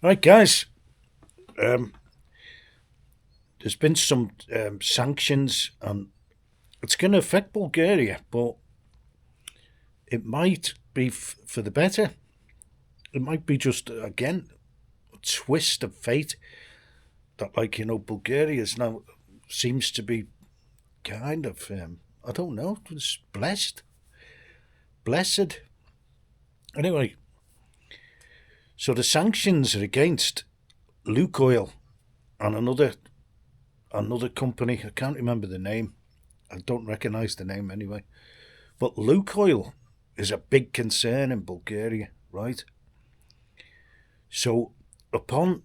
Right, guys. There's been some sanctions, and it's going to affect Bulgaria, but it might be for the better. It might be just again a twist of fate that, Bulgaria is now seems to be kind of I don't know, was blessed. Anyway, so the sanctions are against LUKoil and another company. I can't remember the name. I don't recognise the name anyway. But LUKoil is a big concern in Bulgaria, right? So upon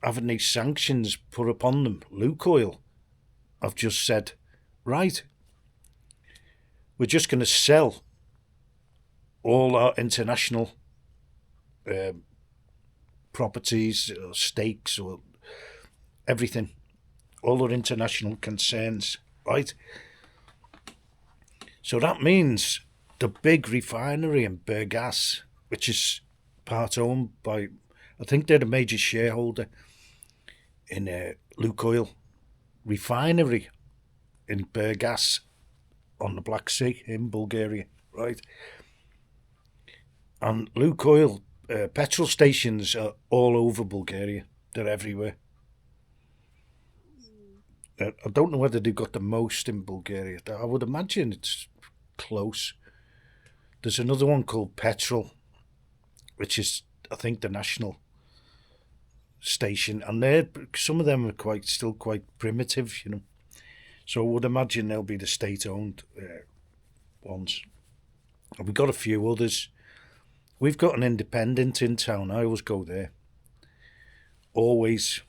having these sanctions put upon them, LUKoil have just said, right, we're just going to sell all our international properties, or stakes, or everything, all our international concerns, right? So that means the big refinery in Burgas, which is part owned by, I think they're the major shareholder in LUKoil refinery in Burgas on the Black Sea in Bulgaria, right? And LUKoil petrol stations are all over Bulgaria. They're everywhere. I don't know whether they've got the most in Bulgaria. I would imagine it's close. There's another one called Petrol, which is, I think, the national station, and some of them are still quite primitive, So I would imagine they'll be the state-owned ones. And we've got a few others. We've got an independent in town. I always go there. Always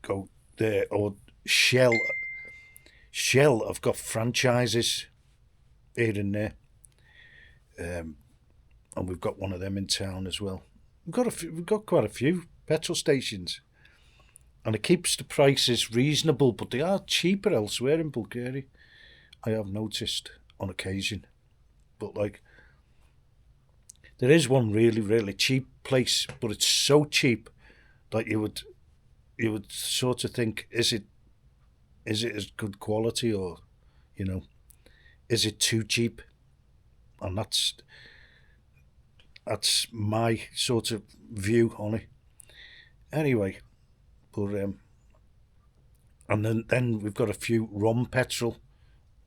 go there. Or Shell. Shell have got franchises here and there. And we've got one of them in town as well. We've got quite a few petrol stations. And it keeps the prices reasonable, but they are cheaper elsewhere in Bulgaria. I have noticed on occasion. But there is one really, really cheap place, but it's so cheap that you would sort of think, is it as good quality, or, is it too cheap? And that's my sort of view on it. Anyway, but and then we've got a few Rum Petrol,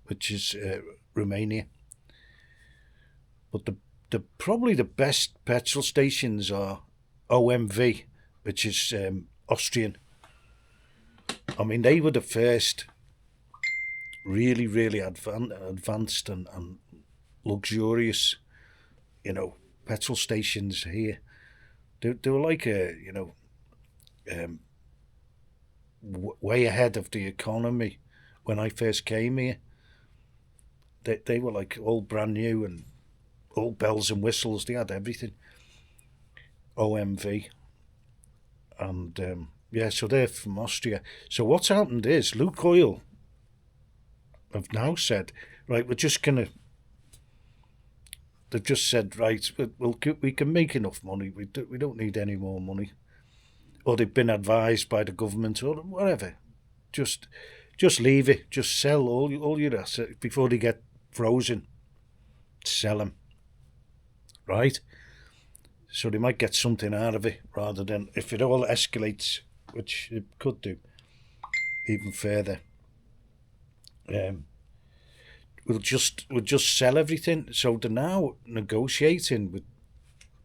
which is Romania. But the probably the best petrol stations are OMV, which is Austrian. I mean, they were the first really, really advanced and luxurious, petrol stations here. They were like way ahead of the economy when I first came here. They were like all brand new and all bells and whistles. They had everything. OMV. And so they're from Austria. So what's happened is LUKoil have now said, right, we're just going to, they've just said, right, we can make enough money. We don't need any more money. Or they've been advised by the government or whatever. Just leave it. Just sell all your assets before they get frozen. Sell them. Right? So they might get something out of it, rather than, if it all escalates, which it could do, even further. We'll just sell everything. So they're now negotiating with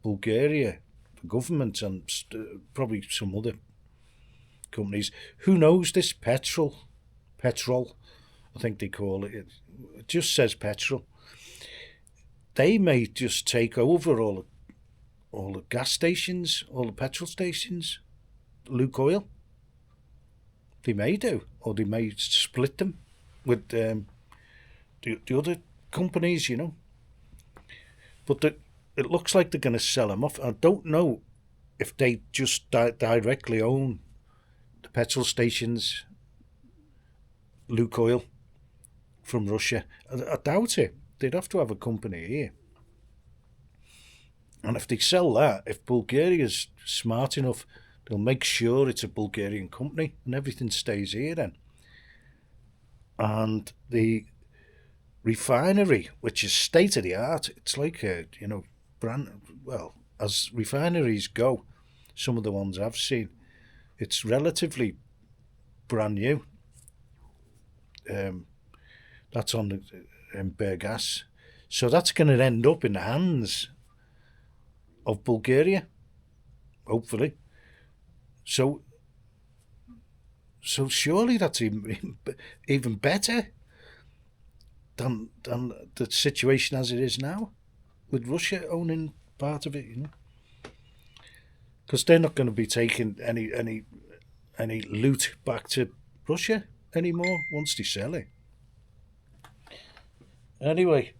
Bulgaria, the government, and probably some other companies. Who knows this petrol, I think they call it. It just says petrol. They may just take over all the gas stations, all the petrol stations, LUKoil. They may do, or they may split them with the other companies, But it looks like they're going to sell them off. I don't know if they just directly own the petrol stations, LUKoil, from Russia. I doubt it. They'd have to have a company here. And if they sell that, if Bulgaria's smart enough They'll make sure it's a Bulgarian company and everything stays here then. And the refinery, which is state of the art, it's like a, brand, well, as refineries go, some of the ones I've seen, it's relatively brand new. That's on the Bergas. So that's going to end up in the hands of Bulgaria, hopefully. So surely that's even better than the situation as it is now, with Russia owning part of it, because they're not going to be taking any loot back to Russia anymore once they sell it. Anyway,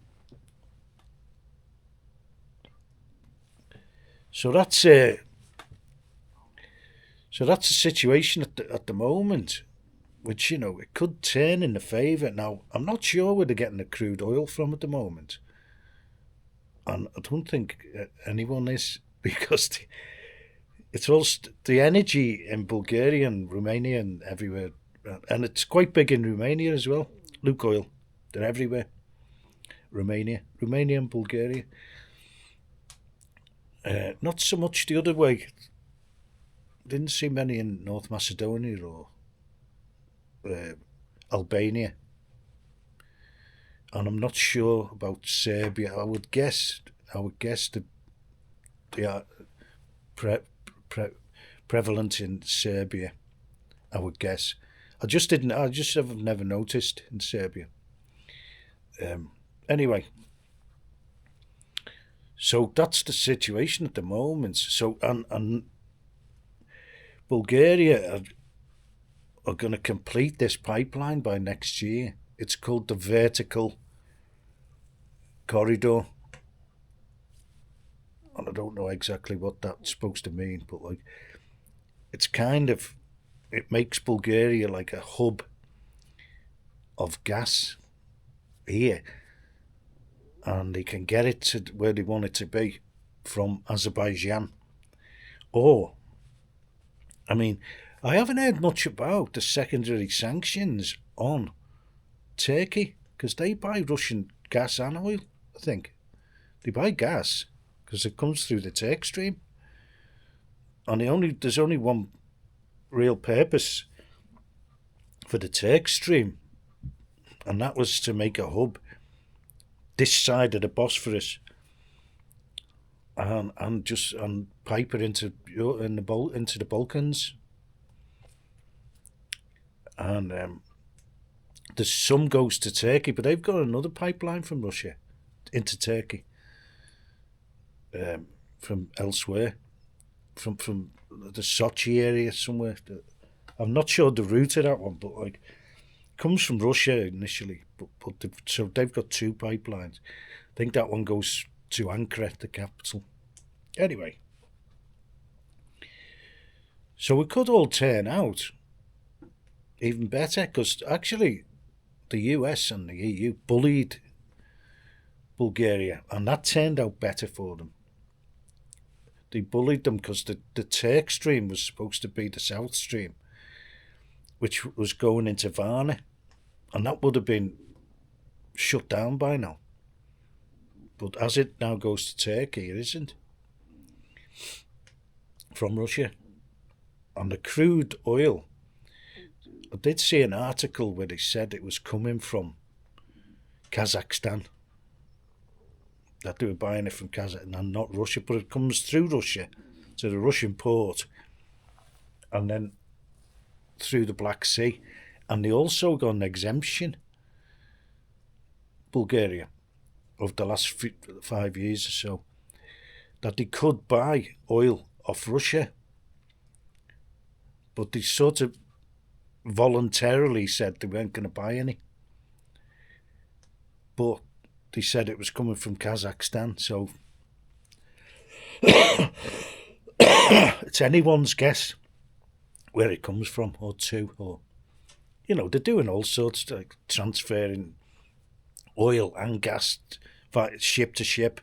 so that's the situation at the moment, which it could turn in the favour. Now I'm not sure where they're getting the crude oil from at the moment, and I don't think anyone is, because it's all the energy in Bulgaria and Romania and everywhere, and it's quite big in Romania as well. LUKoil, they're everywhere. Romania and Bulgaria. Not so much the other way. Didn't see many in North Macedonia or Albania. And I'm not sure about Serbia. I would guess that they are prevalent in Serbia. I would guess. I just have never noticed in Serbia. Anyway, so that's the situation at the moment. So and Bulgaria are going to complete this pipeline by next year. It's called the vertical corridor, and I don't know exactly what that's supposed to mean, but it makes Bulgaria like a hub of gas here, and they can get it to where they want it to be from Azerbaijan. I haven't heard much about the secondary sanctions on Turkey, because they buy Russian gas and oil, I think. They buy gas because it comes through the Turk stream. And there's only one real purpose for the Turk stream, and that was to make a hub this side of the Bosphorus, and pipe it into the Balkans. And there's some goes to Turkey, but they've got another pipeline from Russia into Turkey, from elsewhere, from the Sochi area somewhere. I'm not sure the route of that one, but it comes from Russia initially. So they've got two pipelines. I think that one goes to Ankara, the capital. Anyway, so it could all turn out even better, because actually the US and the EU bullied Bulgaria, and that turned out better for them. They bullied them because the Turk stream was supposed to be the South Stream, which was going into Varna, and that would have been shut down by now. But as it now goes to Turkey, it isn't, from Russia. And the crude oil, I did see an article where they said it was coming from Kazakhstan, that they were buying it from Kazakhstan and not Russia, but it comes through Russia to the Russian port and then through the Black Sea. And they also got an exemption, Bulgaria, of the last 5 years or so, that they could buy oil off Russia, but they sort of voluntarily said they weren't going to buy any. But they said it was coming from Kazakhstan, so it's anyone's guess where it comes from, or they're doing all sorts, like transferring oil and gas ship to ship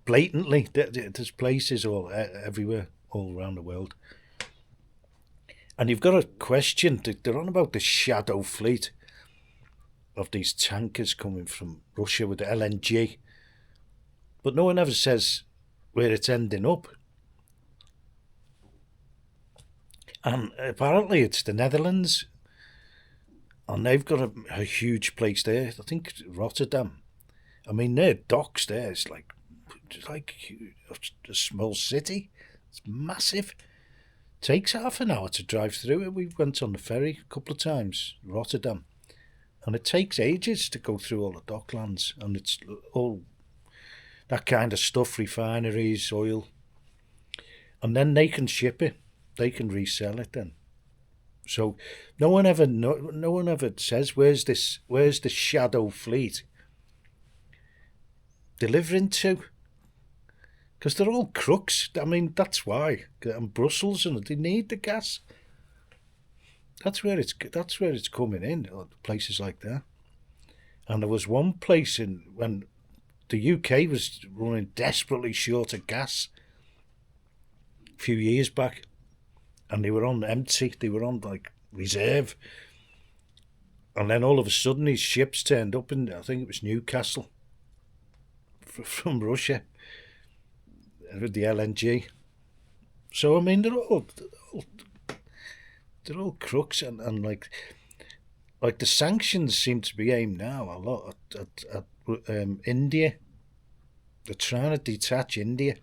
blatantly. There's places everywhere all around the world. And you've got a question, they're on about the shadow fleet of these tankers coming from Russia with the LNG. But no one ever says where it's ending up. And apparently it's the Netherlands. And they've got a huge place there. I think Rotterdam. I mean, their docks there is like a small city. It's massive. Takes half an hour to drive through it. We went on the ferry a couple of times, Rotterdam. And it takes ages to go through all the docklands. And it's all that kind of stuff, refineries, oil. And then they can ship it. They can resell it then. So no one ever says where's the shadow fleet delivering to, because they're all crooks. I mean, that's why. And Brussels, and they need the gas. That's where it's coming in, or places like that. And there was one place when the UK was running desperately short of gas a few years back. And they were on empty, they were on like reserve. And then all of a sudden these ships turned up in, I think it was Newcastle, from Russia, with the LNG. So I mean, they're all crooks, and like the sanctions seem to be aimed now a lot at India. They're trying to detach India.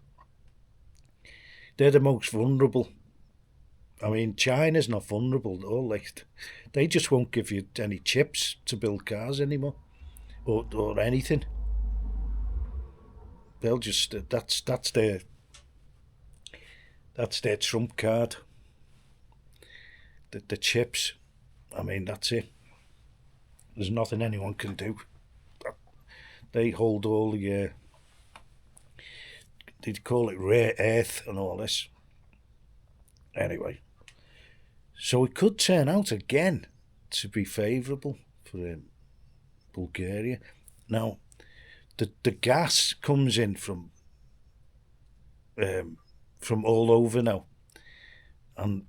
They're the most vulnerable. I mean, China's not vulnerable at all. Like, they just won't give you any chips to build cars anymore, or anything. They'll just that's their trump card. The chips. I mean, that's it. There's nothing anyone can do. They hold all the they call it rare earth and all this. Anyway. So it could turn out again to be favourable for Bulgaria. Now, the gas comes in from all over now, and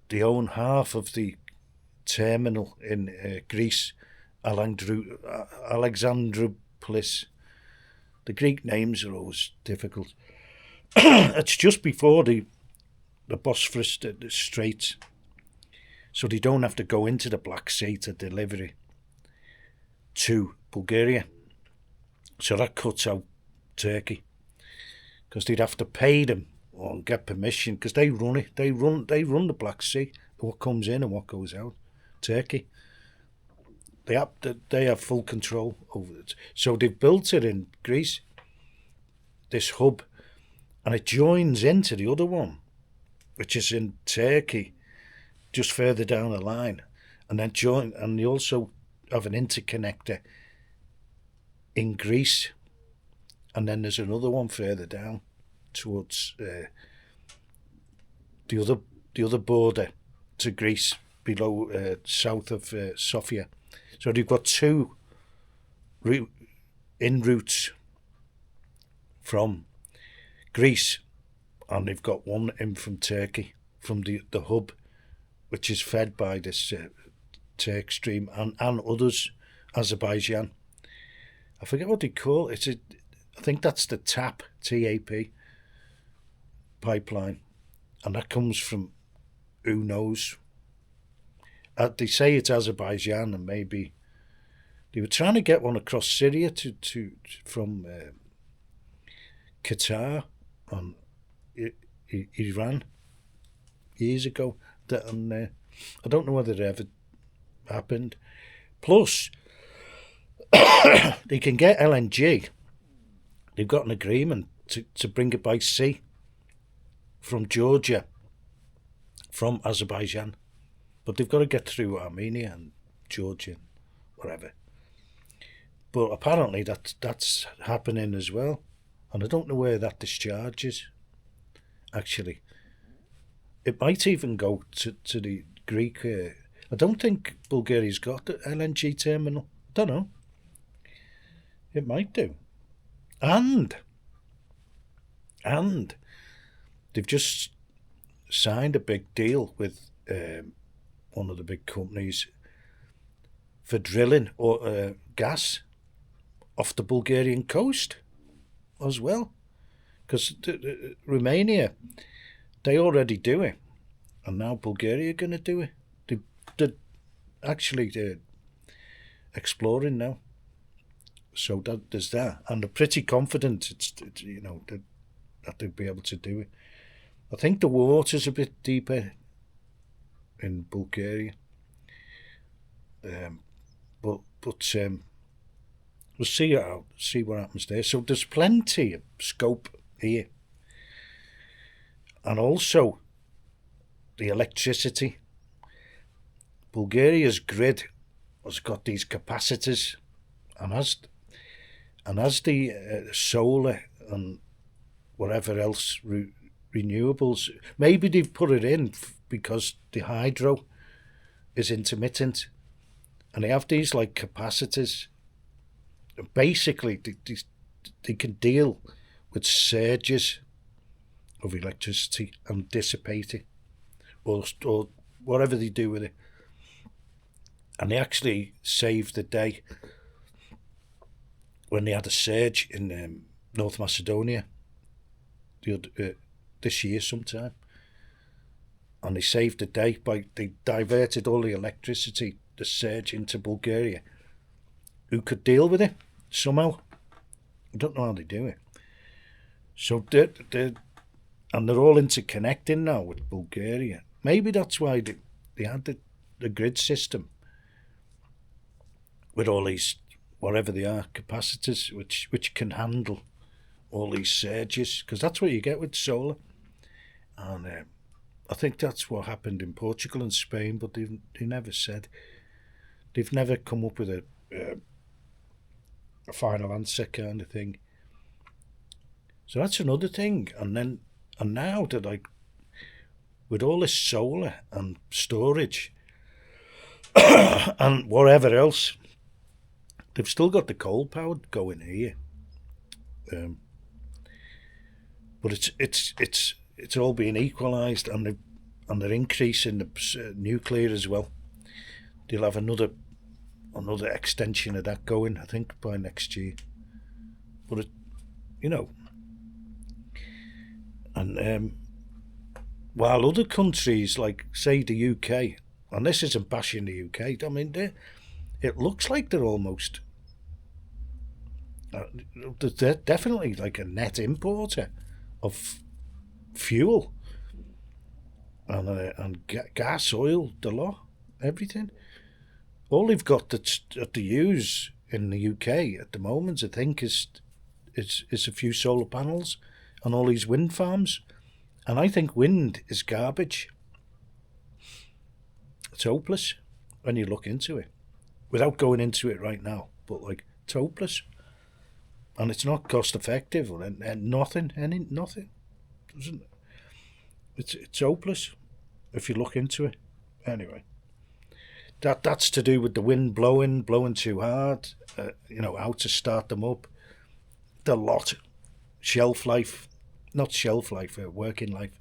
they own half of the terminal in Greece, Alexandroupolis. The Greek names are always difficult. It's just before the Bosphorus, the Straits. So they don't have to go into the Black Sea to deliver to Bulgaria. So that cuts out Turkey, because they'd have to pay them or get permission, because they run it. They run the Black Sea, what comes in and what goes out. Turkey. They have full control over it. So they've built it in Greece, this hub, and it joins into the other one, which is in Turkey, just further down the line, and they also have an interconnector in Greece, and then there's another one further down towards the other border to Greece, below south of Sofia. So they've got two in routes from Greece, and they've got one in from Turkey, from the hub, which is fed by this Turk stream and others, Azerbaijan. I forget what they call it. I think that's the TAP pipeline, and that comes from who knows. They say it's Azerbaijan, and maybe they were trying to get one across Syria from Qatar and Iran years ago. And I don't know whether it ever happened. Plus, they can get LNG. They've got an agreement to bring it by sea from Georgia, from Azerbaijan. But they've got to get through Armenia and Georgia, whatever. But apparently that's happening as well. And I don't know where that discharge is, actually. It might even go to the Greek... I don't think Bulgaria's got the LNG terminal. I don't know. It might do. And they've just signed a big deal with one of the big companies for drilling or gas off the Bulgarian coast as well, because Romania, they already do it, and now Bulgaria are going to do it. They're actually exploring now, so there's that, and they're pretty confident it's that they'll be able to do it. I think the water's a bit deeper in Bulgaria, but we'll see what happens there. So there's plenty of scope here, and also the electricity. Bulgaria's grid has got these capacitors, and as the solar and whatever else renewables, maybe they've put it in because the hydro is intermittent, and they have these like capacitors. Basically, they can deal with surges of electricity and dissipate it, or whatever they do with it. And they actually saved the day when they had a surge in North Macedonia this year sometime. And they saved the day by they diverted all the electricity, the surge, into Bulgaria, who could deal with it somehow. I don't know how they do it. So they're all interconnecting now with Bulgaria. Maybe that's why they had the grid system with all these, whatever they are, capacitors, which can handle all these surges, because that's what you get with solar. And I think that's what happened in Portugal and Spain, but they never said. They've never come up with a final answer kind of thing. So that's another thing. And now that, like, with all this solar and storage and whatever else, they've still got the coal power going here. But it's all being equalised, and they're increasing the nuclear as well. They'll have another extension of that going, I think, by next year. But and while other countries, like say the UK, and this isn't bashing the UK, I mean, it looks like they're almost they're definitely like a net importer of fuel and gas, oil, the lot, everything. All they've got that they use in the UK at the moment, I think, is a few solar panels and all these wind farms. And I think wind is garbage. It's hopeless when you look into it, without going into it right now. But like, it's hopeless, and it's not cost effective, and nothing. It's hopeless if you look into it. Anyway, that's to do with the wind blowing too hard. How to start them up. The lot, working life,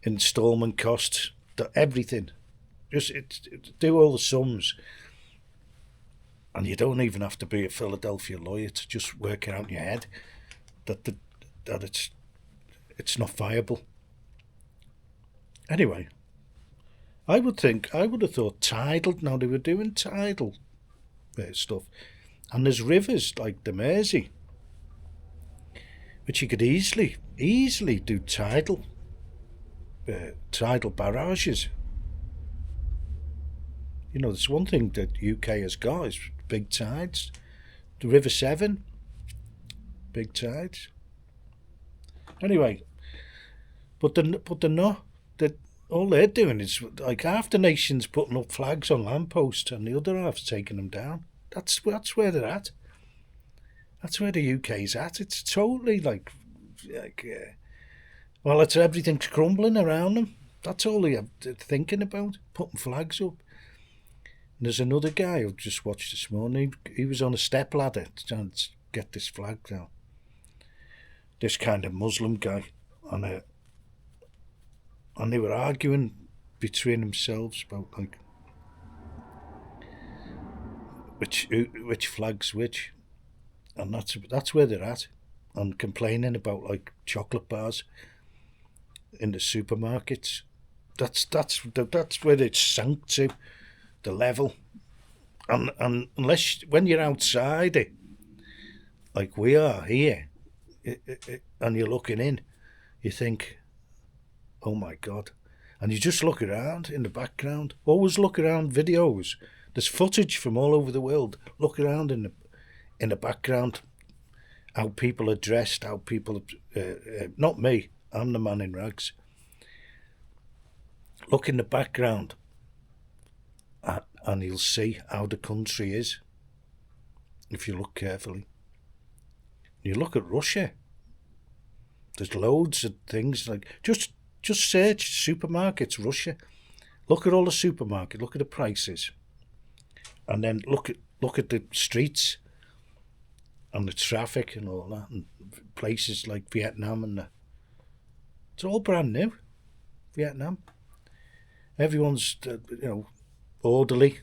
installment costs, everything. Just do all the sums, and you don't even have to be a Philadelphia lawyer to just work it out in your head that it's not viable. Anyway, I would have thought tidal. Now they were doing tidal stuff, and there's rivers like the Mersey, which you could easily do tidal barrages. There's one thing that UK has got is big tides. The River Severn, big tides. Anyway, but they're not. All they're doing is, like, half the nation's putting up flags on lampposts and the other half's taking them down. That's where they're at. That's where the UK's at. It's totally like it's everything's crumbling around them. That's all they're thinking about, putting flags up. And there's another guy who just watched this morning. He was on a step ladder trying to get this flag down. This kind of Muslim guy, and and they were arguing between themselves about like which flag's which, and that's where they're at, and complaining about like chocolate bars in the supermarkets. That's where it's sunk to, the level, and unless when you're outside it, like we are here, and you're looking in, you think, oh my God. And you just look around in the background. Always look around videos. There's footage from all over the world. Look around in the background. How people are dressed. How people. Not me. I'm the man in rags. Look in the background, and you'll see how the country is. If you look carefully. You look at Russia. There's loads of things like just search supermarkets Russia. Look at all the supermarkets. Look at the prices, and then look at the streets and the traffic and all that, and places like Vietnam and it's all brand new. Vietnam. Everyone's orderly.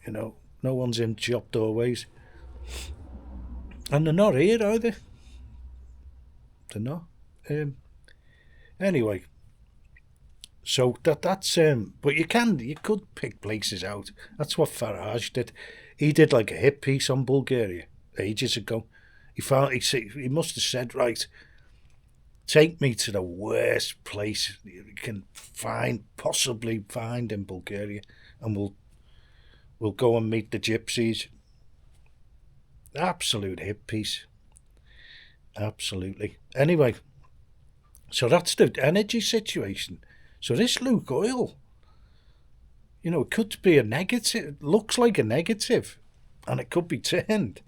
No one's in shop doorways, and they're not here either. They're not. Anyway. So that's but you could pick places out. That's what Farage did. He did like a hit piece on Bulgaria ages ago. He must have said, right, take me to the worst place you can possibly find in Bulgaria, and we'll go and meet the gypsies. Absolute hit piece. Absolutely. Anyway, so that's the energy situation. So this LUKoil, it could be a negative. It looks like a negative, and it could be turned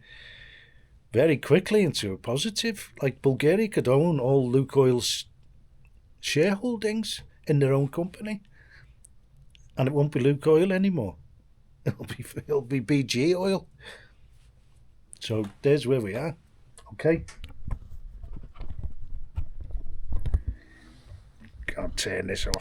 very quickly into a positive. Like Bulgaria could own all LUKoil's shareholdings in their own company, and it won't be LUKoil anymore. It'll be BG oil. So there's where we are. Okay. I'll turn this off.